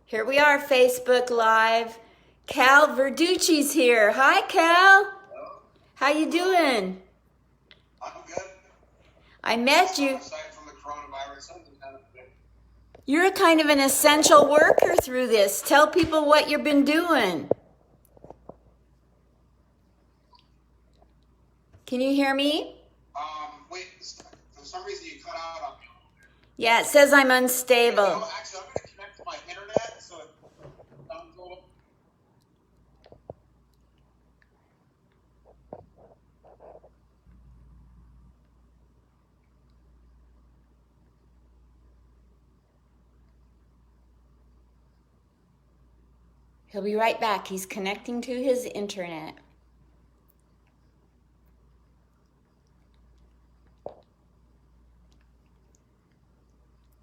Here we are, Facebook Live. Cal Verduchi's here. Hi, Cal. Hello. How you doing? I'm good. I met you. Aside from the coronavirus, I'm kind of good. You're kind of an essential worker through this. Tell people what you've been doing. Can you hear me? Wait, for some reason you cut out on me. Yeah, it says I'm unstable. No, actually, I'm going to connect to my internet, so it sounds a little... He'll be right back. He's connecting to his internet.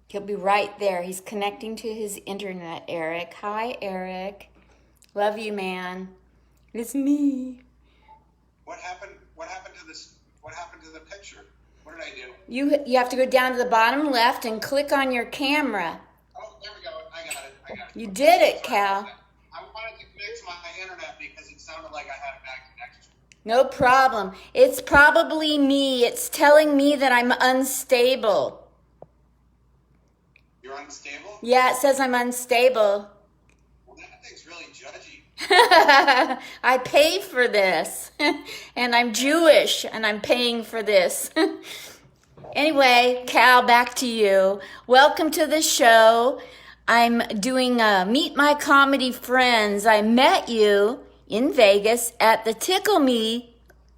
He'll be right there. He's connecting to his internet, Eric. Hi, Eric. Love you, man. It's me. What happened to this? What happened to the picture? What did I do? You have to go down to the bottom left and click on your camera. Oh, there we go. I got it. You did it, Cal. I wanted to connect to my internet because it sounded like I had a bad connection. No problem. It's probably me. It's telling me that I'm unstable. You're unstable? Yeah, it says I'm unstable. Well, that thing's really judgy. I pay for this. And I'm Jewish, and I'm paying for this. Anyway, Cal, back to you. Welcome to the show. I'm doing Meet My Comedy Friends. I met you in Vegas at the Tickle Me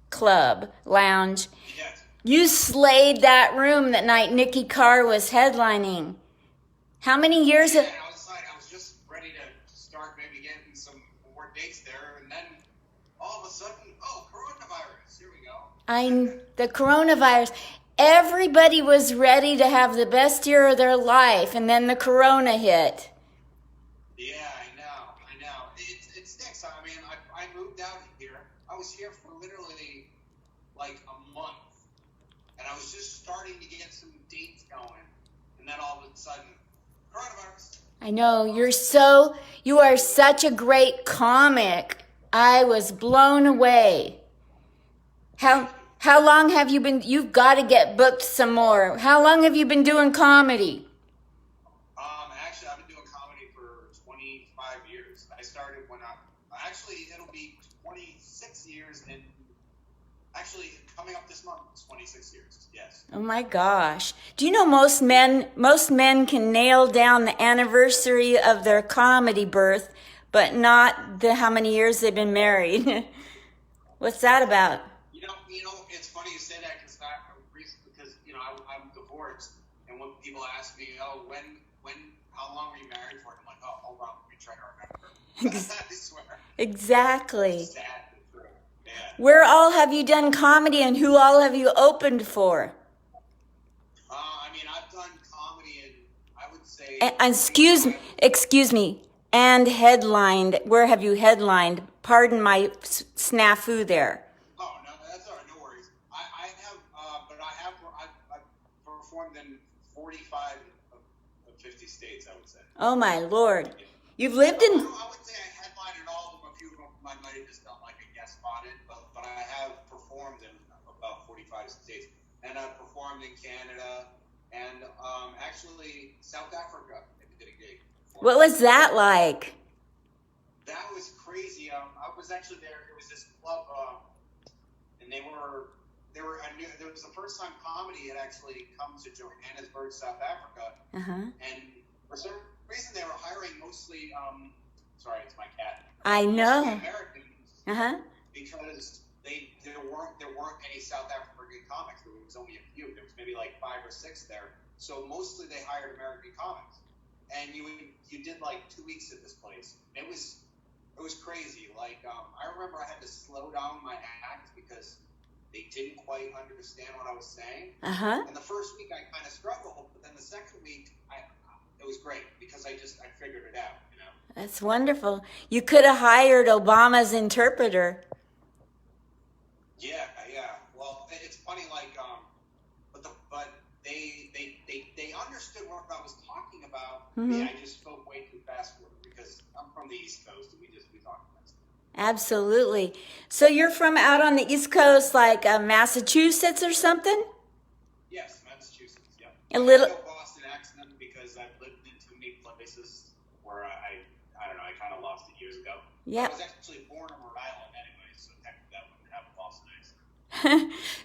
Club Lounge. Yes. You slayed that room that night Nikki Carr was headlining. How many years? Yeah, I was just ready to start maybe getting some more dates there, and then all of a sudden, coronavirus. Here we go. The coronavirus. Everybody was ready to have the best year of their life, and then the corona hit. Yeah, I know. It stinks. I mean, I moved out here. I was here for literally like a month, and I was just starting to get some dates going, and then all of a sudden, coronavirus. I know, you are such a great comic. I was blown away. How long have you been, you've got to get booked some more. How long have you been doing comedy? Actually, I've been doing comedy for 25 years. I started when it'll be 26 years, and actually coming up this month, it's 26 years, yes. Oh my gosh. Do you know most men can nail down the anniversary of their comedy birth, but not how many years they've been married? What's that about? You know, it's funny you say that because I'm divorced, and when people ask me, how long were you married for? I'm like, oh, hold on, let me try to remember. I swear. Exactly. It's sad but true. Yeah. Where all have you done comedy, and who all have you opened for? I mean, I've done comedy in, I would say... Excuse me, and headlined. Where have you headlined? Pardon my snafu there. Oh, no, that's all right, no worries. I've performed in 45 of 50 states, I would say. Oh my Lord. Yeah. You've lived in... I would say I headlined in all of them. A few of them I might have just done like a guest spot in, but I have performed in about 45 states. And I've performed in Canada and actually South Africa. I did a gig. What was that like? That was crazy. I was actually there. It was this club, and it was the first time comedy had actually come to Johannesburg, South Africa. Uh-huh. And for some reason, they were hiring mostly. Sorry, it's my cat. I know. Americans. Uh-huh. Because there weren't any South African comics. There was only a few. There was maybe like 5 or 6 there. So mostly they hired American comics. And you did like 2 weeks at this place. It was crazy. Like I remember I had to slow down my act because they didn't quite understand what I was saying. Uh-huh. And the first week I kind of struggled, but then the second week it was great because I figured it out. You know. That's wonderful. You could have hired Obama's interpreter. Yeah. Well, it's funny, like but they understood what I was talking about. Mm-hmm. I just spoke way too fast for them. from the East Coast, and we talk about stuff. Absolutely. So you're from out on the East Coast, like Massachusetts or something? Yes, Massachusetts. Yep. A little. I have no Boston accent because I've lived in too many places where I don't know, I kind of lost it years ago. Yeah. I was actually born in Rhode Island anyway, so technically I wouldn't have a Boston accent.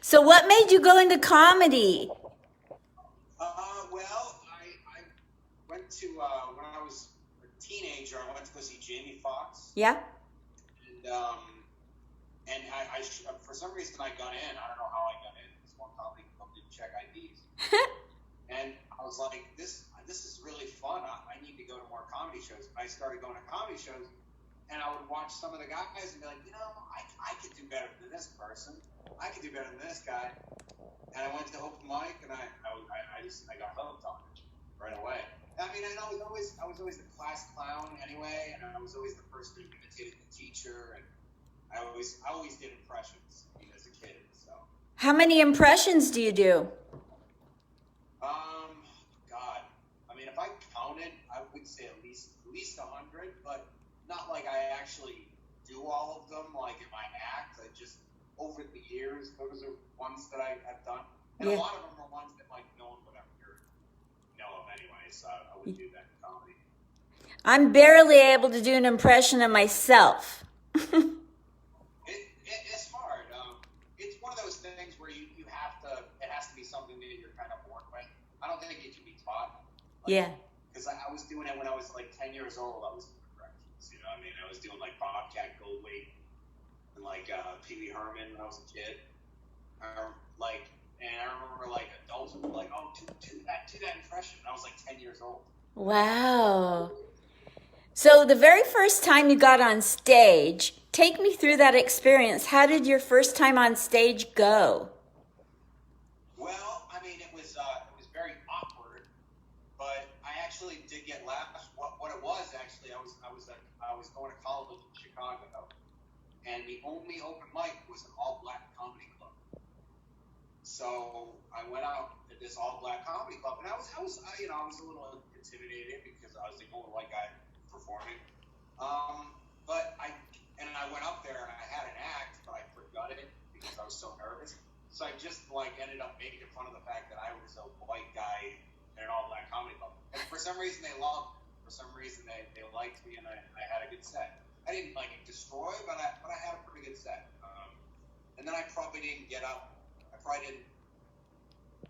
So what made you go into comedy? Well, I went to when I was a teenager. I went to go see Jamie Foxx, Yeah. and for some reason I got in. I don't know how I got in. This one comedy club didn't check IDs, and I was like, this is really fun. I need to go to more comedy shows. I started going to comedy shows, and I would watch some of the guys and be like, I could do better than this person. I could do better than this guy. And I went to open mic, and I got hooked on it right away. I mean, I was always the class clown anyway, and I was always the person who imitated the teacher, and I always did impressions as a kid. So. How many impressions do you do? God, I mean, if I counted, I would say at least 100, but not like I actually do all of them like in my act. I just over the years, those are ones that I have done, and a lot of them are ones that like no one would ever know of anyway. So I would do that in comedy. I'm barely able to do an impression of myself. It's hard. It's one of those things where you have to. It has to be something that you're kind of born with. I don't think it can be taught. Yeah. Because I was doing it when I was like 10 years old. I was doing impressions. You know what I mean? I was doing like Bobcat Goldthwait and like Pee Wee Herman when I was a kid. And I remember like adults would be like, "Oh, do that impression." And I was like 10 years old. Wow. So the very first time you got on stage, take me through that experience. How did your first time on stage go? Well, I mean, it was very awkward, but I actually did get laughs. What it was actually, I was going to college in Chicago, and the only open mic was an all-black comedy club. So I went out to this all-black comedy club, and I was a little intimidated because I was the only white guy performing. But I went up there and I had an act, but I forgot it because I was so nervous. So I just like ended up making fun of the fact that I was a white guy in an all-black comedy club. And for some reason they loved me. For some reason they liked me, and I had a good set. I didn't like destroy, but I had a pretty good set. And then I probably didn't get up. I probably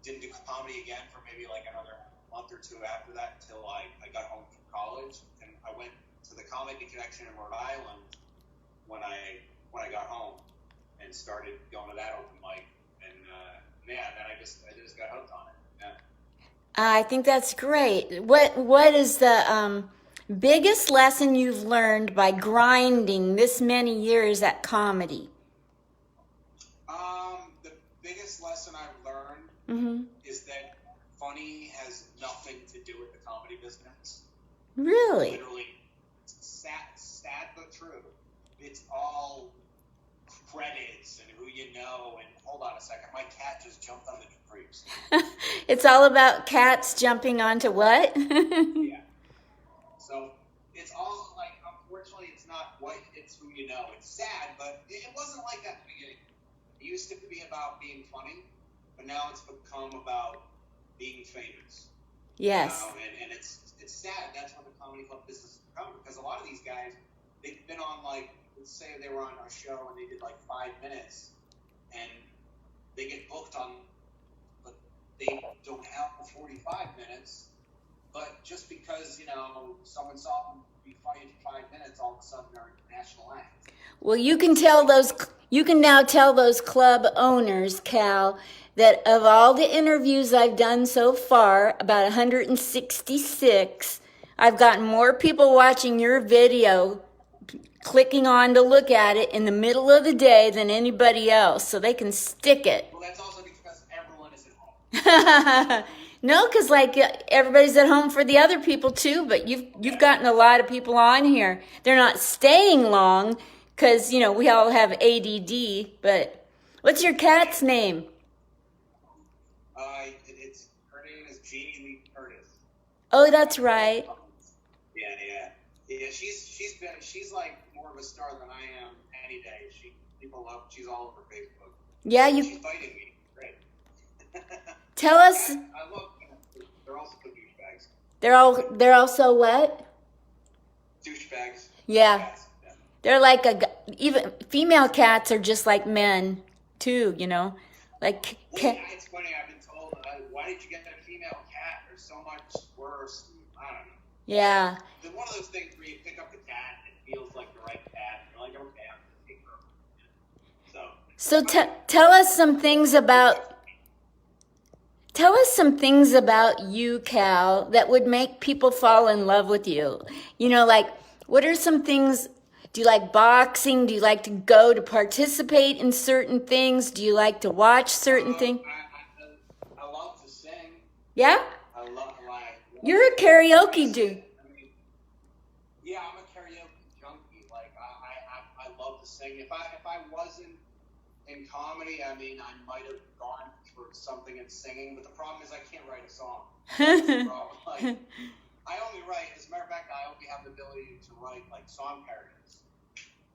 didn't do comedy again for maybe like another month or two after that until I got home from college, and I went to the Comedy Connection in Rhode Island when I got home and started going to that open mic, and then I just got hooked on it. Yeah. I think that's great. What is the biggest lesson you've learned by grinding this many years at comedy? The biggest lesson I've learned is that funny has nothing to do with the comedy business. Really? Literally, sad but true. It's all credits and who you know. And hold on a second, my cat just jumped on the drapes. It's all about cats jumping onto what? Yeah. So it's all like, unfortunately, it's not what, it's who you know. It's sad, but it wasn't like that in the beginning. It used to be about being funny, but now it's become about being famous. Yes. And it's sad. That's what the comedy club business has become, because a lot of these guys, they've been on, like, let's say they were on our show and they did like 5 minutes, and they get booked on, but they don't have 45 minutes. But just because, someone saw them be funny in 5 minutes, all of a sudden they're a national act. Well, you can now tell those club owners, Cal, that of all the interviews I've done so far, about 166, I've gotten more people watching your video, clicking on to look at it in the middle of the day than anybody else, so they can stick it. Well, that's also because everyone is at home. No, because like everybody's at home for the other people too, but you've gotten a lot of people on here. They're not staying long because, we all have ADD, but what's your cat's name? Her name is Jamie Lee Curtis. Oh, that's right. Yeah. Yeah, she's like more of a star than I am any day. People love. She's all over Facebook. Yeah, She's fighting me. Great. tell us. I love them. They're also douchebags. They're also what? Douchebags. Yeah. Cats. Yeah. They're like even female cats are just like men too, you know. Like Well, yeah, it's funny. I've been told, why did you get a female cat? They're so much worse. I don't know. yeah. It's one of those things where you pick up the cat and it feels like the right cat. And you're like, okay, I'm gonna take her. So Tell us some things about you, Cal, that would make people fall in love with you. You know, like what are some things? Do you like boxing? Do you like to go to participate in certain things? Do you like to watch certain things? I love to sing. Yeah? I love You're a karaoke dude. Yeah, I'm a karaoke junkie. Like I love to sing. If I wasn't in comedy, I mean, I might have gone for something in singing. But the problem is, I can't write a song. That's the problem. Like, I only write. As a matter of fact, I only have the ability to write like song parodies,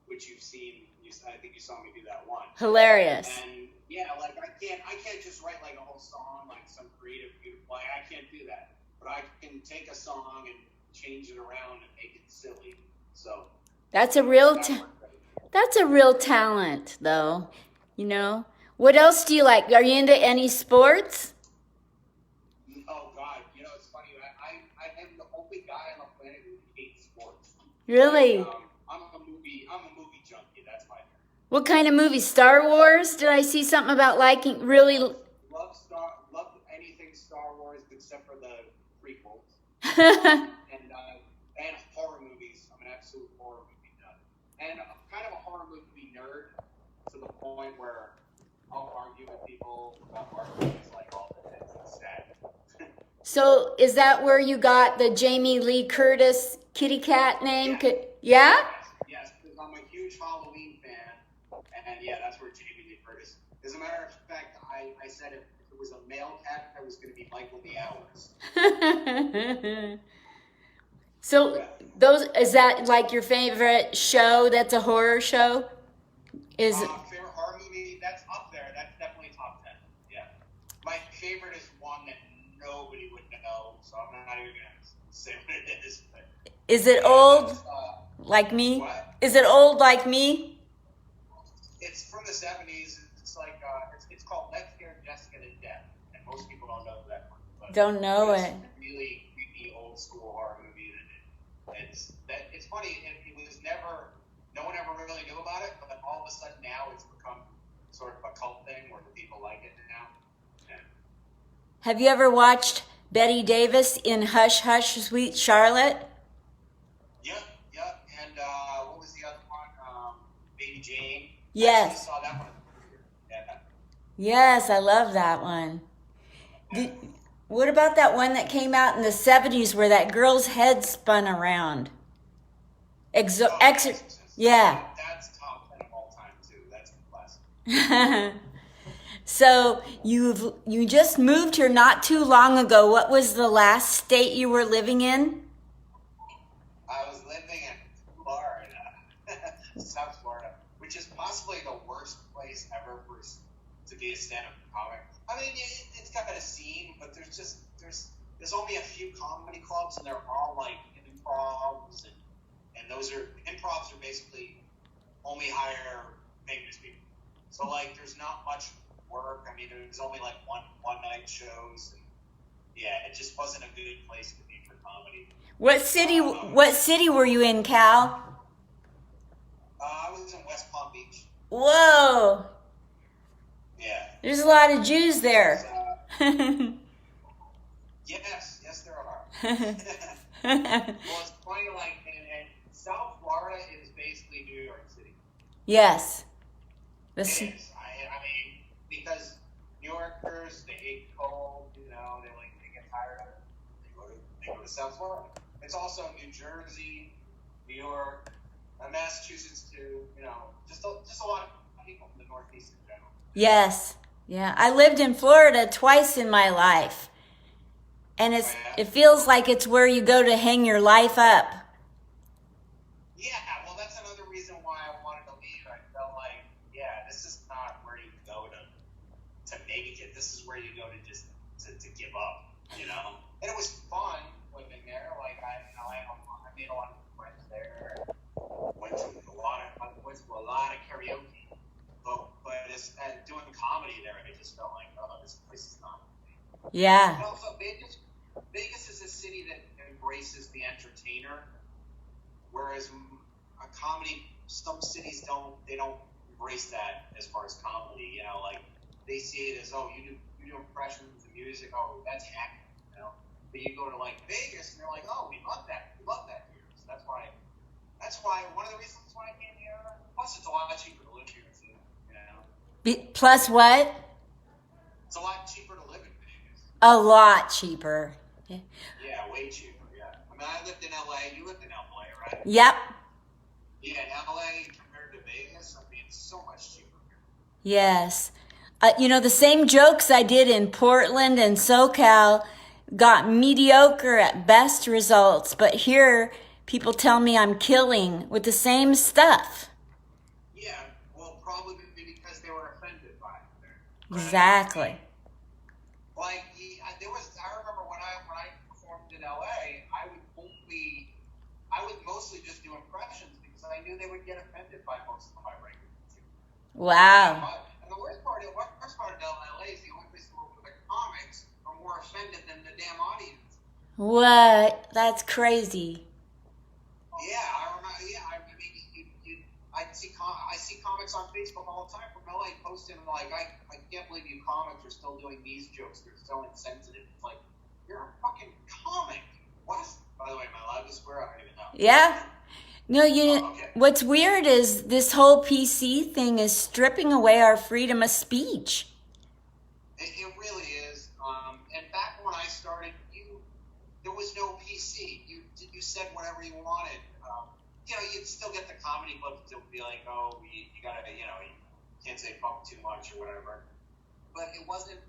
which you've seen. I think you saw me do that one. Hilarious. And yeah, like I can't just write like a whole song, like some creative, beautiful. Like, I can't do that. But I can take a song and change it around and make it silly. So that's a real talent, though. You know. What else do you like? Are you into any sports? Oh God, you know it's funny. I am the only guy on the planet who hates sports. Really? I'm a movie junkie. That's my thing. What kind of movie? Star Wars? Did I see something about liking really? Love anything Star Wars except for the prequels. and horror movies. I'm an absolute horror movie nut. And I'm kind of a horror movie nerd to the point where I'll argue with people about horror movies like all the time. It's sad. So is that where you got the Jamie Lee Curtis kitty cat name? Yeah? Yes, because I'm a huge Halloween fan. And yeah, that's where Jamie Lee Curtis. As a matter of fact, I said if it was a male cat, I was going to be Michael the Hours. So is that like your favorite show that's a horror show? Favorite horror movie? That's up there. That's definitely top 10. Yeah. My favorite is one that nobody would know, so I'm not even going to say what it is. But, is it old like me? What? Is it old like me? It's from the 70s. It's like, it's called Let's Scare Jessica to Death, and most people don't know that one. But don't know it. It's a really creepy old school horror movie. It's funny, it was never, no one ever really knew about it, but all of a sudden now it's become sort of a cult thing where the people like it now. Yeah. Have you ever watched Betty Davis in Hush Hush, Sweet Charlotte? Yep. And what was the other one? Baby Jane. Yes. I saw that one. Yeah. Yes, I love that one. What about that one that came out in the 70s where that girl's head spun around? Yeah. That's top 10 of all time, too. That's a classic. So you just moved here not too long ago. What was the last state you were living in? I was living in Florida, South Florida, which is possibly the worst place ever to be a stand-up comic. I mean, it's got a scene, but there's only a few comedy clubs, and they're all like improvs, and improvs are basically only hire famous people. So like, there's not much work. I mean, there's only like one night shows. And, yeah, it just wasn't a good place to be for comedy. What city were you in, Cal? I was in West Palm Beach. Whoa. Yeah. There's a lot of Jews there. Yes, there are. Well, it's funny, like, and South Florida is basically New York City. Yes. It is. I mean, because New Yorkers, they hate cold, they get tired of it. They go to South Florida. It's also New Jersey, New York, Massachusetts too, just a lot of people in the Northeast in general. Yes. Yeah. I lived in Florida twice in my life. And it feels like it's where you go to hang your life up. Yeah, well, that's another reason why I wanted to leave. I felt like, yeah, this is not where you go to make it. This is where you go to just to give up, you know. And it was fun living there. Like I made a lot of friends there. Went to a lot of karaoke. But as doing comedy there, I just felt like, oh, this place is not. Yeah. And also, Vegas is a city that embraces the entertainer, whereas a comedy, some cities don't embrace that as far as comedy. You know, like they see it as, oh, you do impressions of music, oh, that's acting. You know, but you go to like Vegas and they're like, oh, we love that here. So that's why one of the reasons why I came here. Plus, it's a lot cheaper to live here too. You know, Plus what? it's a lot cheaper to live in Vegas. A lot cheaper. Yeah, way cheaper. Yeah, I mean, I lived in LA. You lived in LA, right? Yep. Yeah, in LA compared to Vegas, I mean, it's so much cheaper here. Yes. The same jokes I did in Portland and SoCal got mediocre at best results, but here people tell me I'm killing with the same stuff. Yeah, well, probably because they were offended by it there. Right? Exactly. Like, I remember when I performed in LA, I would mostly just do impressions because I knew they would get offended by most of my regular material. Wow. And the worst part of LA is the only place where the comics are more offended than the damn audience. What? That's crazy. Yeah, I remember. Yeah, I mean, I see comics on Facebook all the time from LA posting like, I can't believe you comics are still doing these jokes. They're so insensitive. It's like, you're a fucking comic. What? By the way, am I allowed to swear? I don't even know. Yeah. No, Okay. What's weird is this whole PC thing is stripping away our freedom of speech. It really is. And back when I started, there was no PC. You said whatever you wanted. You'd still get the comedy clubs to be like, oh, you gotta, you can't say fuck too much or whatever. But it wasn't.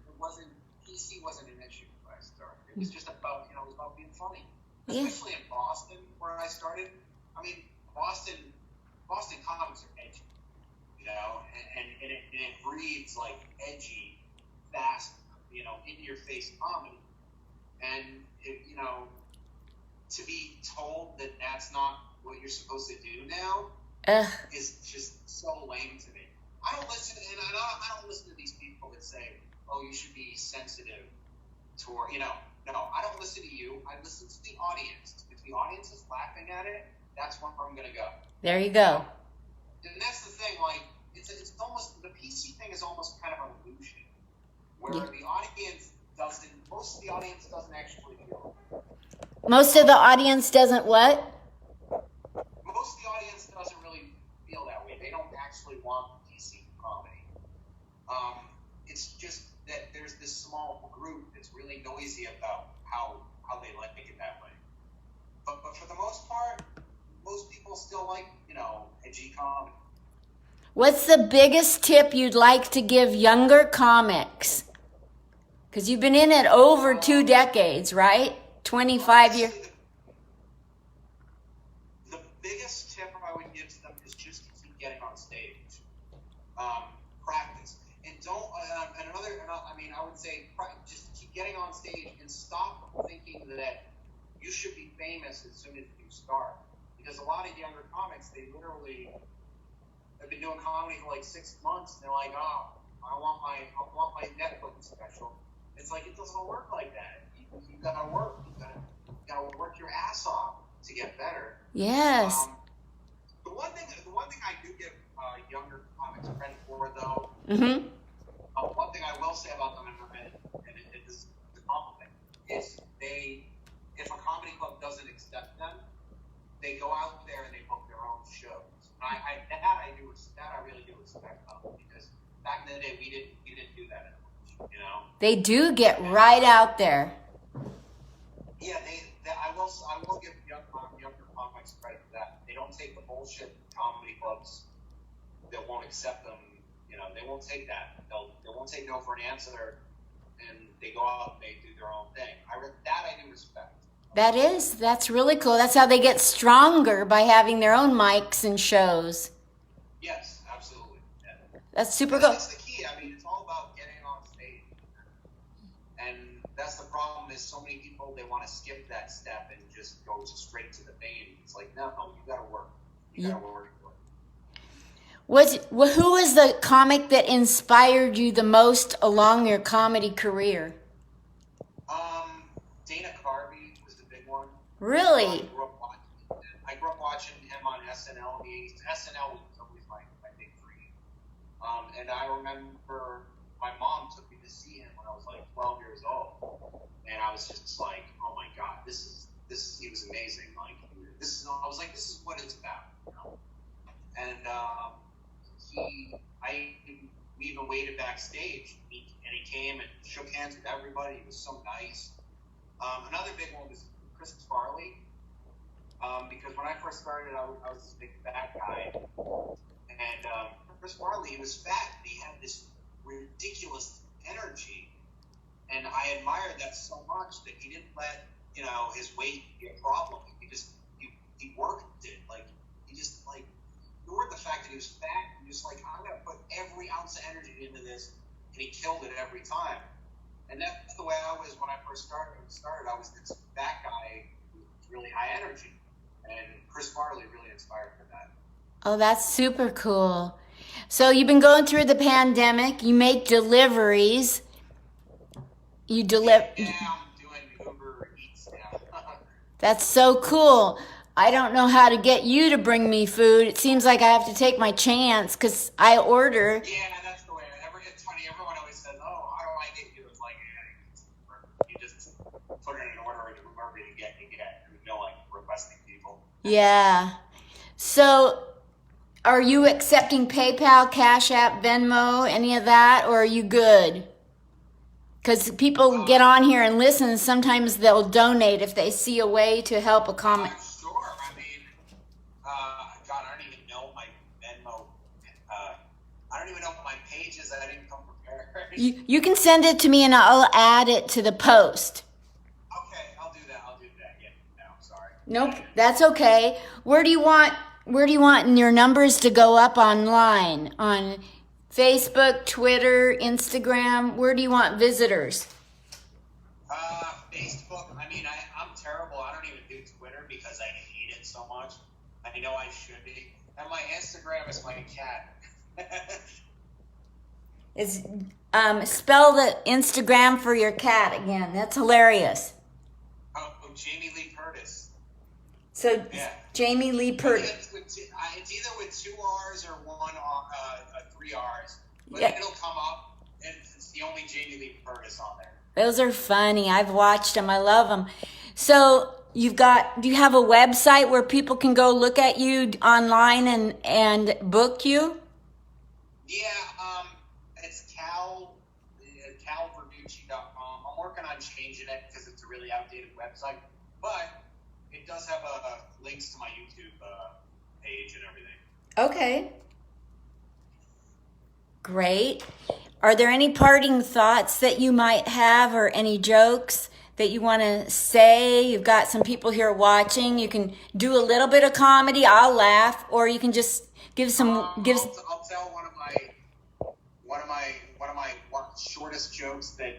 PC wasn't an issue when I started. It was just about, it was about being funny. Especially in Boston, where I started. I mean, Boston comics are edgy, and it breeds like edgy, fast, in your face comedy, and to be told that that's not what you're supposed to do now is just so lame to me. I don't listen to these people that say, oh, you should be sensitive toward, no, I don't listen to you. I listen to the audience. If the audience is laughing at it, that's where I'm going to go. There you go. And that's the thing, like, it's almost, the PC thing is almost kind of an illusion, where the audience most of the audience doesn't actually feel it. Most of the audience doesn't what? Most of the audience doesn't really feel that way. They don't actually want PC comedy. It's just that there's this small group that's really noisy about how they like it that way. But for the most part, most people still like, edgy comedy. What's the biggest tip you'd like to give younger comics? Because you've been in it over 2 decades, right? 25 years. The biggest tip I would give to them is just to keep getting on stage. Practice. And don't, I would say just keep getting on stage and stop thinking that you should be famous as soon as you start. Because a lot of younger comics, they literally have been doing comedy for like 6 months, and they're like, oh, I want my Netflix special. It's like, it doesn't work like that. You gotta work. You gotta work your ass off to get better. Yes. The one thing I do give younger comics credit for, though, one thing I will say about them, and it is a compliment, is if a comedy club doesn't accept them, they go out there and they book their own shows. And I really do respect them, because back in the day we didn't do that much, They do get right out there. Yeah, I will give younger comics credit for that. They don't take the bullshit comedy clubs that won't accept them. They won't take that. They won't take no for an answer, and they go out and they do their own thing. I do respect. That's really cool. That's how they get stronger, by having their own mics and shows. Yes, absolutely. Yeah. That's super And cool. that's the key. I mean, it's all about getting on stage. And that's the problem is so many people, they want to skip that step and just go straight to the vein. It's like, no, you got to work. You got to work. Who was the comic that inspired you the most along your comedy career? Dana Carvey was the big one. Really? I grew up watching him on SNL. SNL was always my big dream. And I remember my mom took me to see him when I was like 12 years old, and I was just like, oh my god, he was amazing. Like I was like, this is what it's about, you know? And we even waited backstage, and he came and shook hands with everybody. He was so nice. Another big one was Chris Farley, because when I first started, I was this big fat guy, and Chris Farley, he was fat, and he had this ridiculous energy, and I admired that so much that he didn't let his weight be a problem. He worked it, like he just like ignored the fact that he was fat. He was like, I'm gonna put every ounce of energy into this, and he killed it every time. And that's the way I was when I first started. I was this fat guy with really high energy, and Chris Farley really inspired me for that. Oh, that's super cool. So you've been going through the pandemic. You make deliveries. You deliver. Yeah, I'm doing Uber Eats now. That's so cool. I don't know how to get you to bring me food. It seems like I have to take my chance because I order. Yeah, that's the way. It's funny. Everyone always says, "Oh, how do I get you?" It's like, you just put it in an order, and whoever you get. There's no like requesting people. Yeah. So, are you accepting PayPal, Cash App, Venmo, any of that, or are you good? Because people get on here and listen, and sometimes they'll donate if they see a way to help a comic. Sure. I mean, God, I don't even know my Venmo. I don't even know what my page is. I didn't come prepared. You can send it to me, and I'll add it to the post. Okay, I'll do that. Yeah, no, sorry. Nope, that's okay. Where do you want your numbers to go up online? On Facebook, Twitter, Instagram? Where do you want visitors? Facebook. I mean, I'm terrible. I don't even do Twitter because I hate it so much. I know I should be. And my Instagram is my cat. Spell the Instagram for your cat again. That's hilarious. Oh, Jamie Lee Curtis. So yeah. Jamie Lee Curtis. It's either with 2 R's or 3 R's. But yeah. It'll come up, and it's the only Jamie Lee Curtis on there. Those are funny. I've watched them. I love them. So do you have a website where people can go look at you online and book you? Yeah, it's calverduchi.com. I'm working on changing it because it's a really outdated website, but it does have links to my YouTube page and everything. Okay. Great. Are there any parting thoughts that you might have, or any jokes that you want to say? You've got some people here watching. You can do a little bit of comedy. I'll laugh, or you can just give some. I'll tell one of my shortest jokes that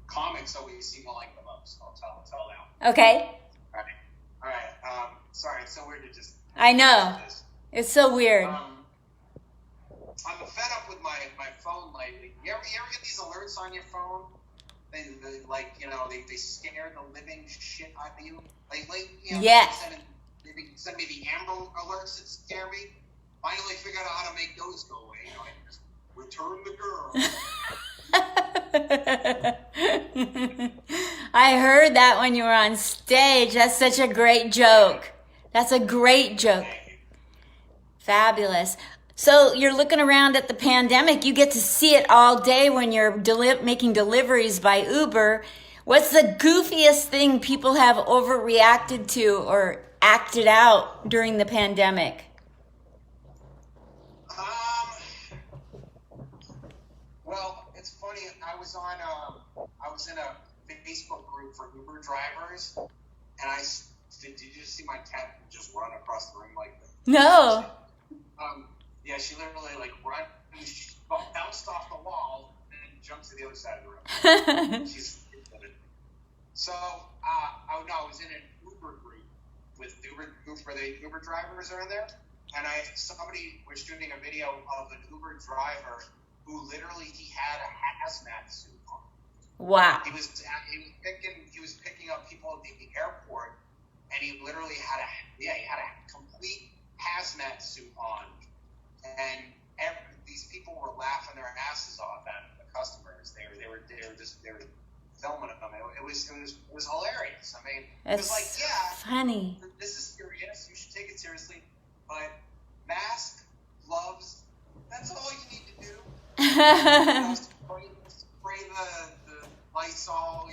comics always seem to like the most. I'll tell now. Okay. All right. Sorry, it's so weird to just. I know. It's so weird. I'm fed up with my phone lately. You ever get these alerts on your phone? They scare the living shit out of you lately. Yes. They send me the Amber alerts that scare me. Finally figured out how to make those go away. I just return the girl. I heard that when you were on stage. That's such a great joke. That's a great joke. Fabulous. So you're looking around at the pandemic. You get to see it all day when you're making deliveries by Uber. What's the goofiest thing people have overreacted to or acted out during the pandemic? Well, it's funny. I was in a Facebook group for Uber drivers, and did you just see my cat just run across the room like that? No. Yeah, she literally like run, she bounced off the wall and jumped to the other side of the room. She's so I was in an Uber group with where the Uber drivers are in there, and somebody was shooting a video of an Uber driver who literally he had a hazmat suit on. Wow. He was picking up people at the airport, and he literally had a complete hazmat suit on, and these people were laughing their asses off at him, the customers. They were filming him. It was hilarious. I mean, it was like, yeah, funny. This is serious. You should take it seriously. But mask, gloves, that's all you need to do. Spray the Lysol,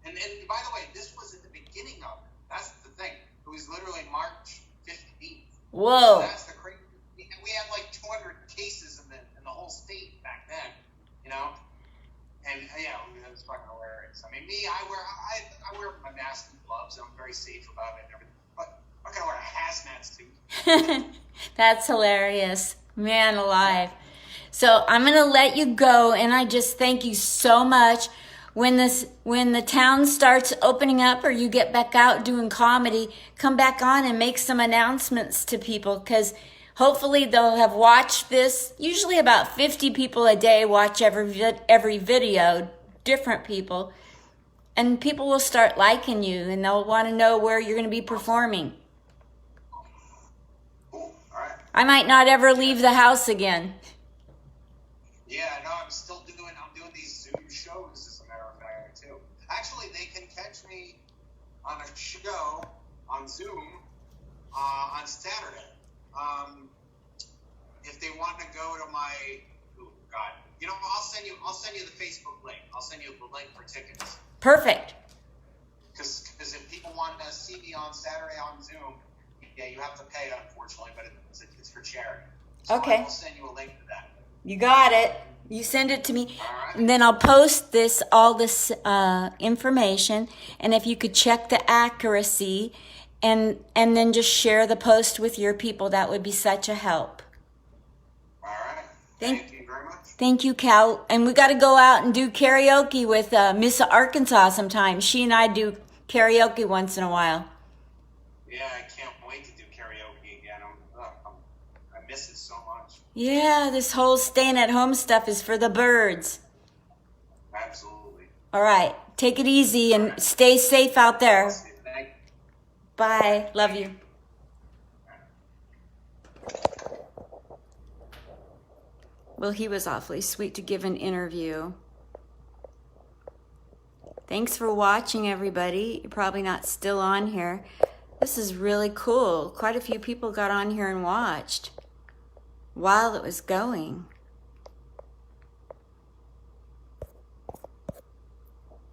And by the way, this was at the beginning of it. That's the thing. It was literally March 15th. Whoa. So that's the crazy. We had like 200 cases in the whole state back then, And yeah, it was fucking hilarious. I mean, I wear my mask and gloves, and I'm very safe about it and everything. But I'm not gonna wear a hazmat suit. That's hilarious. Man alive. So I'm gonna let you go, and I just thank you so much. When the town starts opening up, or you get back out doing comedy, come back on and make some announcements to people, because hopefully they'll have watched this. Usually about 50 people a day watch every video, different people. And people will start liking you, and they'll want to know where you're going to be performing. Cool. All right. I might not ever leave the house again. Yeah, no, I'm doing these Zoom shows, as a matter of fact, too. Actually, they can catch me on a show on Zoom on Saturday. If they want to go to my, I'll send you the Facebook link. I'll send you the link for tickets. Perfect. Because if people want to see me on Saturday on Zoom, yeah, you have to pay, unfortunately, but it's for charity. So Okay. I will send you a link to that. You got it. You send it to me. All right. And then I'll post all this information. And if you could check the accuracy and then just share the post with your people, that would be such a help. All right. Thank you very much. Thank you, Cal. And we got to go out and do karaoke with Miss Arkansas sometime. She and I do karaoke once in a while. Yeah, I can't wait to do karaoke again. I miss it so much. Yeah, this whole staying at home stuff is for the birds. Absolutely. All right. Take it easy and stay safe out there. Thank you. Bye. Love you. Well, he was awfully sweet to give an interview. Thanks for watching, everybody. You're probably not still on here. This is really cool. Quite a few people got on here and watched while it was going.